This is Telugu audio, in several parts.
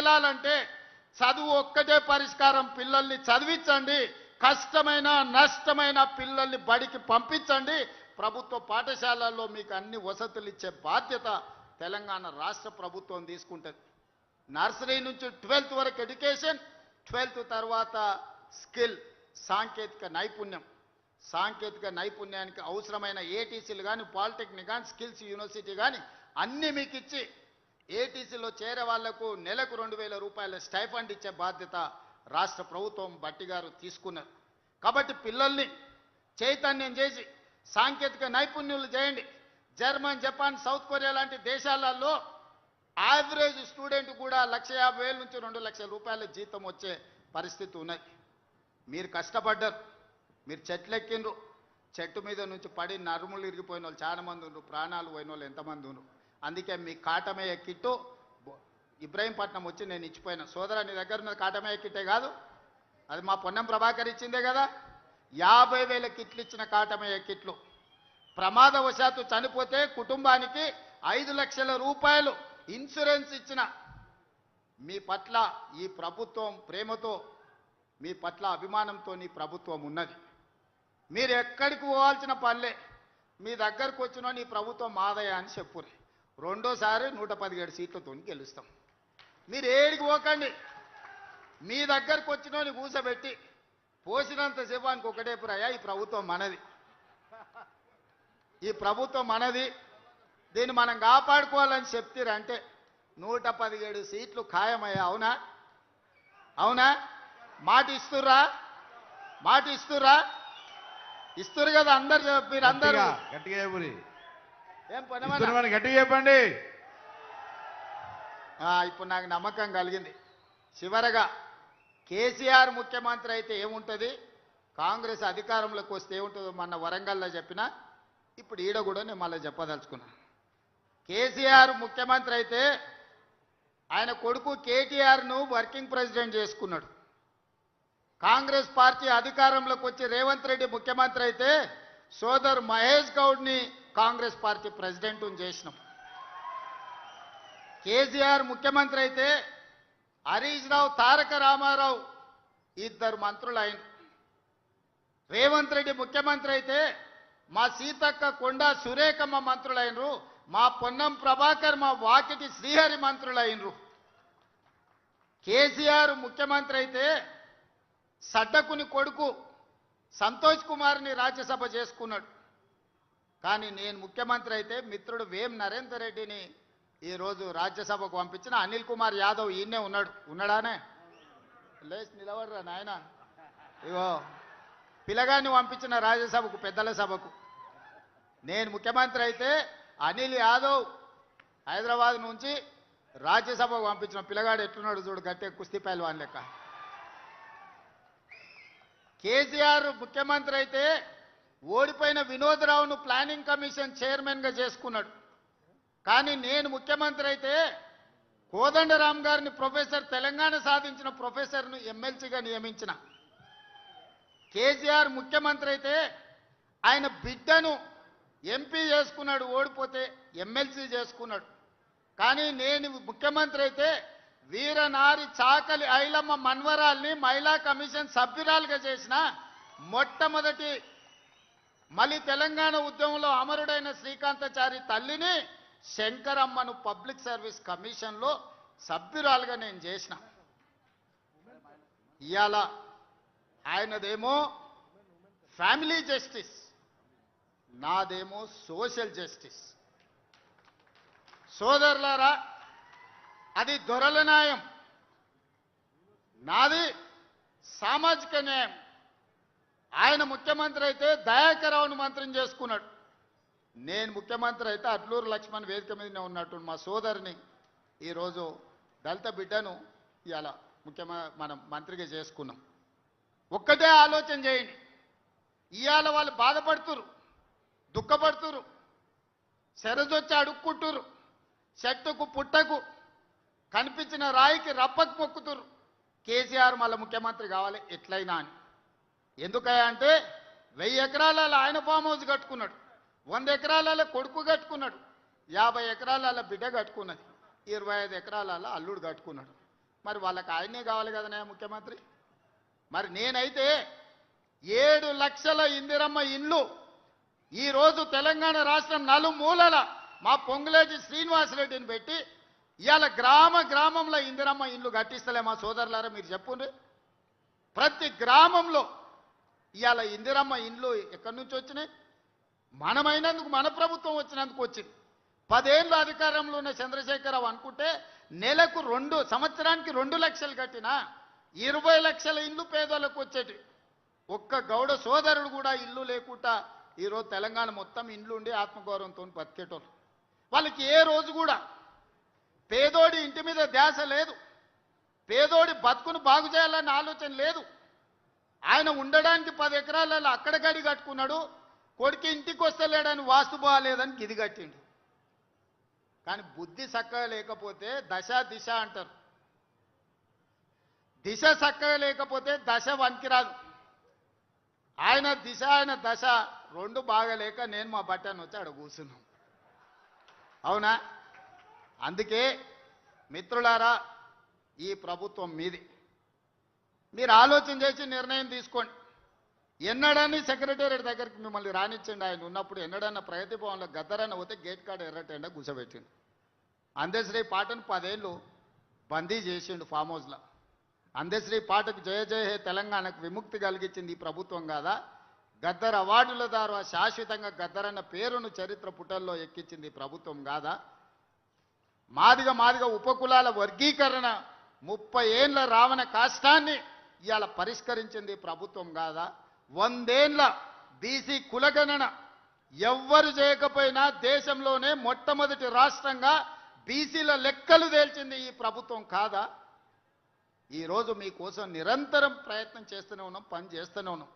వెళ్ళాలంటే చదువు ఒక్కటే పరిష్కారం. పిల్లల్ని చదివించండి, కష్టమైన నష్టమైన పిల్లల్ని బడికి పంపించండి. ప్రభుత్వ పాఠశాలల్లో మీకు అన్ని వసతులు ఇచ్చే బాధ్యత తెలంగాణ రాష్ట్ర ప్రభుత్వం తీసుకుంటుంది. నర్సరీ నుంచి 12th వరకు ఎడ్యుకేషన్, 12th తర్వాత స్కిల్ సాంకేతిక నైపుణ్యం. సాంకేతిక నైపుణ్యానికి అవసరమైన ఏటీసీలు కానీ, పాలిటెక్నిక్ కానీ, స్కిల్స్ యూనివర్సిటీ కానీ అన్నీ మీకు ఇచ్చి ఏటీసీలో చేరే వాళ్లకు నెలకు 2000 రూపాయల స్టైఫండ్ ఇచ్చే బాధ్యత రాష్ట్ర ప్రభుత్వం బట్టి గారు తీసుకున్నారు. కాబట్టి పిల్లల్ని చైతన్యం చేసి సాంకేతిక నైపుణ్యులు చేయండి. జర్మన్, జపాన్, సౌత్ కొరియా లాంటి దేశాలలో యావరేజ్ స్టూడెంట్ కూడా 1,50,000 నుంచి 2 లక్షల రూపాయల జీతం వచ్చే పరిస్థితి ఉన్నది. మీరు కష్టపడ్డారు, మీరు చెట్లెక్కిండ్రు, చెట్టు మీద నుంచి పడి నరుములు ఇరిగిపోయిన వాళ్ళు చాలా మంది ఉన్నారు, ప్రాణాలు పోయిన వాళ్ళు ఎంతమంది ఉన్నారు. అందుకే మీ కాటమయ్య కిట్టు ఇబ్రాహీంపట్నం వచ్చి నేను ఇచ్చిపోయినా. సోదరా, నీ దగ్గర ఉన్న కాటమయ్య కిట్టే కాదు, అది మా పొన్నం ప్రభాకర్ ఇచ్చిందే కదా. 50,000 కిట్లు ఇచ్చిన కాటమయ్య కిట్లు. ప్రమాదవశాత్తు చనిపోతే కుటుంబానికి 5 లక్షల రూపాయలు ఇన్సూరెన్స్ ఇచ్చిన మీ పట్ల ఈ ప్రభుత్వం ప్రేమతో, మీ పట్ల అభిమానంతో నీ ప్రభుత్వం ఉన్నది. మీరు ఎక్కడికి పోవాల్సిన పనిలే, మీ దగ్గరకు వచ్చిన నీ ప్రభుత్వం మాదయ అని చెప్పుర్రి. రెండోసారి 117 సీట్లతో గెలుస్తాం. మీరు ఏడికి పోకండి, మీ దగ్గరకు వచ్చినోని కూసబెట్టి పోసినంత సేపానికి ఒకటే ప్రాయ, ఈ ప్రభుత్వం మనది, ఈ ప్రభుత్వం మనది, దీన్ని మనం కాపాడుకోవాలని చెప్తారంటే 117 సీట్లు ఖాయమయ్యా. అవునా? అవునా? మాట ఇస్తుర్రా? మాట ఇస్తుర్రా? ఇస్తురు కదా అందరు. మీరు అందరూ గట్టిగా చెప్పండి. ఏం పని గట్టిగా చెప్పండి. ఇప్పుడు నాకు నమ్మకం కలిగింది. చివరగా కేసీఆర్ ముఖ్యమంత్రి అయితే ఏముంటుంది, కాంగ్రెస్ అధికారంలోకి వస్తే ఏముంటుందో మొన్న వరంగల్లో చెప్పినా, ఇప్పుడు ఈడ కూడా నేను మళ్ళీ చెప్పదలుచుకున్నా. కేసీఆర్ ముఖ్యమంత్రి అయితే ఆయన కొడుకు కేటీఆర్ను వర్కింగ్ ప్రెసిడెంట్ చేసుకున్నాడు. కాంగ్రెస్ పార్టీ అధికారంలోకి వచ్చి రేవంత్ రెడ్డి ముఖ్యమంత్రి అయితే సోదరు మహేష్ గౌడ్ని కాంగ్రెస్ పార్టీ ప్రెసిడెంట్ చేసినాం. కేసీఆర్ ముఖ్యమంత్రి అయితే హరీష్ రావు, తారక రామారావు 2 మంత్రులు అయిన. రేవంత్ రెడ్డి ముఖ్యమంత్రి అయితే మా సీతక్క, కొండ సురేఖమ్మ మంత్రులైనరు, మా పొన్నం ప్రభాకర్, మా వాకిటి శ్రీహరి మంత్రులైనరు. కేసీఆర్ ముఖ్యమంత్రి అయితే సడ్డకుని కొడుకు సంతోష్ కుమార్ని రాజ్యసభ చేసుకున్నాడు. కానీ నేను ముఖ్యమంత్రి అయితే మిత్రుడు వేం నరేందర్ రెడ్డిని ఈరోజు రాజ్యసభకు పంపించిన. అనిల్ కుమార్ యాదవ్ ఈయనే ఉన్నాడానే? లేచి నిలబడరా నాయన. ఇగో పిల్లగాన్ని పంపించిన రాజ్యసభకు, పెద్దల సభకు. నేను ముఖ్యమంత్రి అయితే అనిల్ యాదవ్ హైదరాబాద్ నుంచి రాజ్యసభకు పంపించిన. పిల్లగాడు ఎట్లున్నాడు చూడు, గట్టే కుస్తీ పైల్వాన్ లెక్క. కేసీఆర్ ముఖ్యమంత్రి అయితే ఓడిపోయిన వినోద్ రావును ప్లానింగ్ కమిషన్ చైర్మన్గా చేసుకున్నాడు. కానీ నేను ముఖ్యమంత్రి అయితే కోదండరామ్ గారిని ప్రొఫెసర్, తెలంగాణ సాధించిన ప్రొఫెసర్ను ఎమ్మెల్సీగా నియమించిన. కేసీఆర్ ముఖ్యమంత్రి అయితే ఆయన బిడ్డను ఎంపీ చేసుకున్నాడు, ఓడిపోతే ఎమ్మెల్సీ చేసుకున్నాడు. కానీ నేను ముఖ్యమంత్రి అయితే వీరనారి చాకలి ఐలమ్మ మన్వరాల్ని మహిళా కమిషన్ సభ్యురాలుగా చేసిన. మొట్టమొదటి మళ్ళీ తెలంగాణ ఉద్యమంలో అమరుడైన శ్రీకాంతాచారి తల్లిని శంకరమ్మను పబ్లిక్ సర్వీస్ కమిషన్లో సభ్యురాలుగా నేను చేసిన. ఇవాళ ఆయనదేమో ఫ్యామిలీ జస్టిస్, నాదేమో సోషల్ జస్టిస్. సోదరులారా, అది దొరల న్యాయం, నాది సామాజిక న్యాయం. ఆయన ముఖ్యమంత్రి అయితే దయాకరావును మంత్రిని చేసుకున్నాడు. నేను ముఖ్యమంత్రి అయితే అట్లూరు లక్ష్మణ్ వేదిక మీదనే ఉన్నట్టు మా సోదరిని ఈరోజు దళిత బిడ్డను ఇవాళ మనం మంత్రిగా చేసుకున్నాం. ఒక్కటే ఆలోచన చేయండి, ఇవాళ వాళ్ళు బాధపడుతురు, దుఃఖపడుతురు, శరజొచ్చి అడుక్కుంటురు, చెట్టుకు పుట్టకు కనిపించిన రాయికి రప్పకు మొక్కుతురు. కేసీఆర్ మళ్ళీ ముఖ్యమంత్రి కావాలి ఎట్లయినా అని. ఎందుకయ్యా అంటే 1000 ఎకరాలలో ఆయన ఫామ్ హౌస్ కట్టుకున్నాడు, 100 ఎకరాలలో కొడుకు కట్టుకున్నాడు, 50 ఎకరాలలో బిడ్డ కట్టుకున్నది, 25 ఎకరాలలో అల్లుడు కట్టుకున్నాడు. మరి వాళ్ళకి ఆయనే కావాలి కదనే ముఖ్యమంత్రి. మరి నేనైతే 7 లక్షల ఇందిరమ్మ ఇండ్లు ఈరోజు తెలంగాణ రాష్ట్రం నలుమూలల మా పొంగులేటి శ్రీనివాసరెడ్డిని పెట్టి ఇవాళ గ్రామంలో ఇందిరమ్మ ఇండ్లు కట్టిస్తలే మా సోదరులారా, మీరు చెప్పుండ్రి. ప్రతి గ్రామంలో ఇవాళ ఇందిరమ్మ ఇండ్లు ఎక్కడి నుంచి వచ్చినాయి? మనమైనందుకు, మన ప్రభుత్వం వచ్చినందుకు వచ్చింది. 10 ఏళ్ళు అధికారంలో ఉన్న చంద్రశేఖరరావు అనుకుంటే నెలకు సంవత్సరానికి 2 లక్షలు కట్టినా 20 లక్షల ఇండ్లు పేదోళ్ళకు వచ్చేటి. ఒక్క గౌడ సోదరుడు కూడా ఇల్లు లేకుండా ఈరోజు తెలంగాణ మొత్తం ఇండ్లు ఉండి ఆత్మగౌరవంతో బతికేటోళ్ళు. వాళ్ళకి ఏ రోజు కూడా పేదోడి ఇంటి మీద ధ్యాస లేదు, పేదోడి బతుకును బాగు చేయాలన్న ఆలోచన లేదు. ఆయన ఉండడానికి 10 ఎకరాలలో అక్కడ గడి కట్టుకున్నాడు, కొడుకు ఇంటికి వస్తలేడని వాస్తు బాగాలేదని గిది కట్టిండు. కానీ బుద్ధి చక్కగా లేకపోతే దశ దిశ అంటారు. దిశ చక్కగా లేకపోతే దశ వనికిరాదు. ఆయన దిశ ఆయన దశ 2 బాగలేక నేను మా బట్టను వచ్చి ఆడ కూర్చున్నాం. అవునా? అందుకే మిత్రులారా, ఈ ప్రభుత్వం మీది. మీరు ఆలోచన చేసి నిర్ణయం తీసుకోండి. ఎన్నడని సెక్రటేరియట్ దగ్గరికి మిమ్మల్ని రానిచ్చండి. ఆయన ఉన్నప్పుడు ఎన్నడన్నా ప్రగతి భవన్లో గద్దరన్న పోతే గేట్ కాడ ఎర్రటెండ కూర్చోబెట్టిండు. అందశ్రీ పాటను 10 ఏళ్ళు బందీ చేసిండు ఫామ్ హౌస్లో. అందశ్రీ పాటకు జయ జయ హే తెలంగాణకు విముక్తి కలిగించింది ఈ ప్రభుత్వం కాదా? గద్దర్ అవార్డుల ద్వారా శాశ్వతంగా గద్దరన్న పేరును చరిత్ర పుటల్లో ఎక్కించింది ప్రభుత్వం కాదా? మాదిగ ఉపకులాల వర్గీకరణ 30 ఏళ్ల రావణ కాష్టాన్ని ఇవాళ పరిష్కరించింది ప్రభుత్వం కాదా? 100 ఏళ్ల బీసీ కులగణన ఎవ్వరు చేయకపోయినా దేశంలోనే మొట్టమొదటి రాష్ట్రంగా బీసీల లెక్కలు తేల్చింది ఈ ప్రభుత్వం కాదా? ఈరోజు మీకోసం నిరంతరం ప్రయత్నం చేస్తూనే ఉన్నాం, పని చేస్తూనే ఉన్నాం.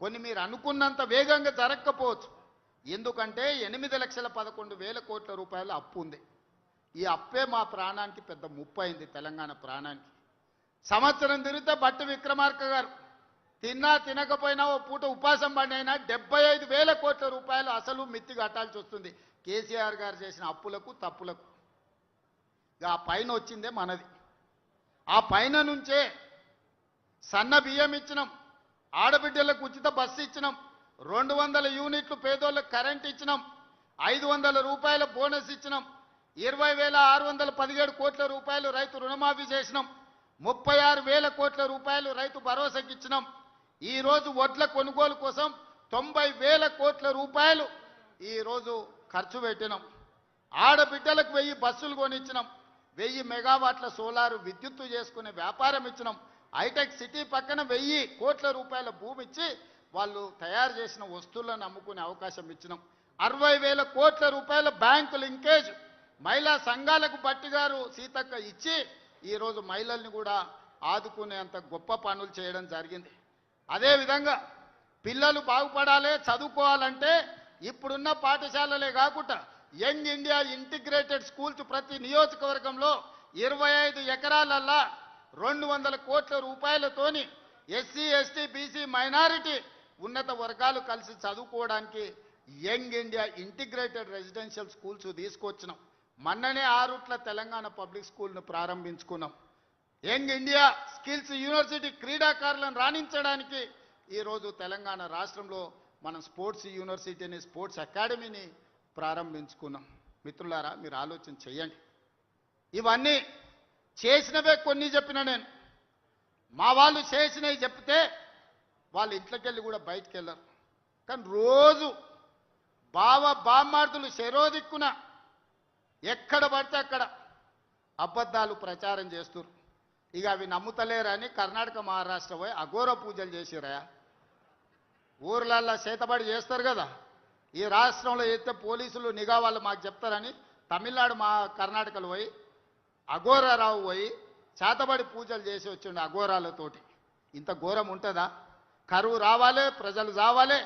కొన్ని మీరు అనుకున్నంత వేగంగా జరగకపోవచ్చు. ఎందుకంటే 8,11,000 కోట్ల రూపాయల అప్పు ఉంది. ఈ అప్పే మా ప్రాణానికి పెద్ద ముప్పు అయింది, తెలంగాణ ప్రాణానికి. సంవత్సరం తిరిగితే బట్టి విక్రమార్క గారు తిన్నా తినకపోయినా ఓ పూట ఉపాసం పడినైనా 75,000 కోట్ల రూపాయలు అసలు మిత్తి కట్టాల్సి వస్తుంది కేసీఆర్ గారు చేసిన అప్పులకు తప్పులకు. ఆ పైన వచ్చిందే మనది. ఆ పైన నుంచే సన్న బియ్యం ఇచ్చినాం, ఆడబిడ్డలకు ఉచిత బస్సు ఇచ్చినాం, 200 యూనిట్లు పేదోళ్ళకు కరెంట్ ఇచ్చినాం, 500 రూపాయల బోనస్ ఇచ్చినాం, 20,617 కోట్ల రూపాయలు రైతు రుణమాఫీ చేసినాం, 36,000 కోట్ల రూపాయలు రైతు భరోసాకి ఇచ్చినాం. ఈరోజు వడ్ల కొనుగోలు కోసం 90,000 కోట్ల రూపాయలు ఈరోజు ఖర్చు పెట్టినాం. ఆడబిడ్డలకు 1000 బస్సులు కొనిచ్చినాం, 1000 మెగావాట్ల సోలారు విద్యుత్తు చేసుకునే వ్యాపారం ఇచ్చినాం. హైటెక్ సిటీ పక్కన 1000 కోట్ల రూపాయల భూమి ఇచ్చి వాళ్ళు తయారు చేసిన వస్తువులను అమ్ముకునే అవకాశం ఇచ్చినాం. 60,000 కోట్ల రూపాయల బ్యాంకు లింకేజ్ మహిళా సంఘాలకు బట్టి గారు సీతక్క ఇచ్చి ఈరోజు మహిళల్ని కూడా ఆదుకునేంత గొప్ప పనులు చేయడం జరిగింది. అదేవిధంగా పిల్లలు బాగుపడాలి, చదువుకోవాలంటే ఇప్పుడున్న పాఠశాలలే కాకుండా యంగ్ ఇండియా ఇంటిగ్రేటెడ్ స్కూల్స్ ప్రతి నియోజకవర్గంలో 25 ఎకరాలల్లా 200 కోట్ల రూపాయలతోని ఎస్సీ ఎస్టీ బీసీ మైనారిటీ ఉన్నత వర్గాలు కలిసి చదువుకోవడానికి young India integrated residential schools తీసుకొచ్చినాం. మొన్ననే 6 తెలంగాణ పబ్లిక్ స్కూల్ను ప్రారంభించుకున్నాం. యంగ్ ఇండియా స్కిల్స్ యూనివర్సిటీ క్రీడాకారులను రాణించడానికి ఈరోజు తెలంగాణ రాష్ట్రంలో మనం స్పోర్ట్స్ యూనివర్సిటీని, స్పోర్ట్స్ అకాడమీని ప్రారంభించుకున్నాం. మిత్రులారా, మీరు ఆలోచన చేయండి. ఇవన్నీ చేసినవే కొన్ని చెప్పిన నేను. మా వాళ్ళు చేసినవి చెప్తే వాళ్ళ ఇంట్లోకి వెళ్ళి కూడా బయటికి వెళ్ళరు. కానీ రోజు బామ్మార్దులు శరోదిక్కున ఎక్కడ పడితే అక్కడ అబద్ధాలు ప్రచారం చేస్తున్నారు. ఇక అవి నమ్ముతలేరని కర్ణాటక మహారాష్ట్ర పోయి అఘోర పూజలు చేసిరయా. ఊర్లల్లో చేతబడి చేస్తారు కదా, ఈ రాష్ట్రంలో అయితే పోలీసులు నిఘా వాళ్ళు మాకు చెప్తారని తమిళనాడు కర్ణాటకలో పోయి అఘోరారావు పోయి చేతబడి పూజలు చేసి వచ్చిండు అఘోరాలతోటి. ఇంత ఘోరం ఉంటుందా? కరువు రావాలి, ప్రజలు రావాలి,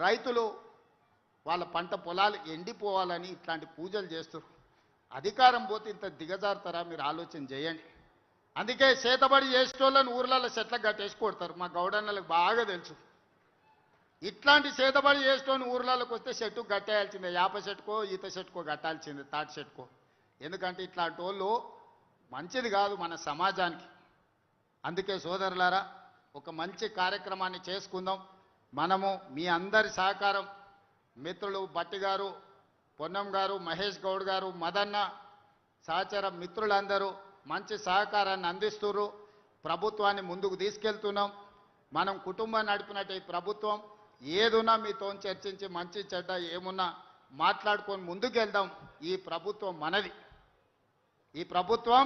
రైతులు వాళ్ళ పంట పొలాలు ఎండిపోవాలని ఇట్లాంటి పూజలు చేస్తారు. అధికారం పోతే ఇంత దిగజారుతారా? మీరు ఆలోచన చేయండి. అందుకే చేతబడి చేసేటోళ్ళని ఊర్లలో చెట్లకు కట్టేసి కొడతారు. మా గౌడన్నలకు బాగా తెలుసు. ఇట్లాంటి చేతబడి చేసేటోని ఊర్లలోకి వస్తే చెట్టుకు కట్టేయాల్సిందే, యాప చెట్టుకో ఈత చెట్టుకో కట్టాల్సిందే, తాటి చెట్టుకో. ఎందుకంటే ఇట్లాంటి వాళ్ళు మంచిది కాదు మన సమాజానికి. అందుకే సోదరులారా, ఒక మంచి కార్యక్రమాన్ని చేసుకుందాం. మనము మీ అందరి సహకారం, మిత్రులు బట్టి గారు, పొన్నం గారు, మహేష్ గౌడ్ గారు, మదన్న సహచర మిత్రులందరూ మంచి సహకారాన్ని అందిస్తున్నారు. ప్రభుత్వాన్ని ముందుకు తీసుకెళ్తున్నాం. మనం కుటుంబం నడిపినట్టు ఈ ప్రభుత్వం ఏదున్నా మీతో చర్చించి మంచి చెడ్డ ఏమున్నా మాట్లాడుకొని ముందుకెళ్దాం. ఈ ప్రభుత్వం మనది, ఈ ప్రభుత్వం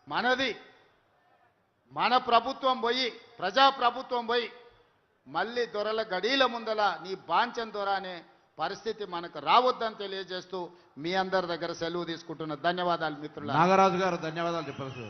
మనది. మన ప్రభుత్వం పోయి, ప్రజా ప్రభుత్వం పోయి మళ్ళీ దొరల గడీల ముందల నీ బాంచం దొర అనే పరిస్థితి మనకు రావద్దని తెలియజేస్తూ మీ అందరి దగ్గర సెలవు తీసుకుంటున్న ధన్యవాదాలు మిత్రులారా. నాగరాజు గారు ధన్యవాదాలు చెప్పాల్సి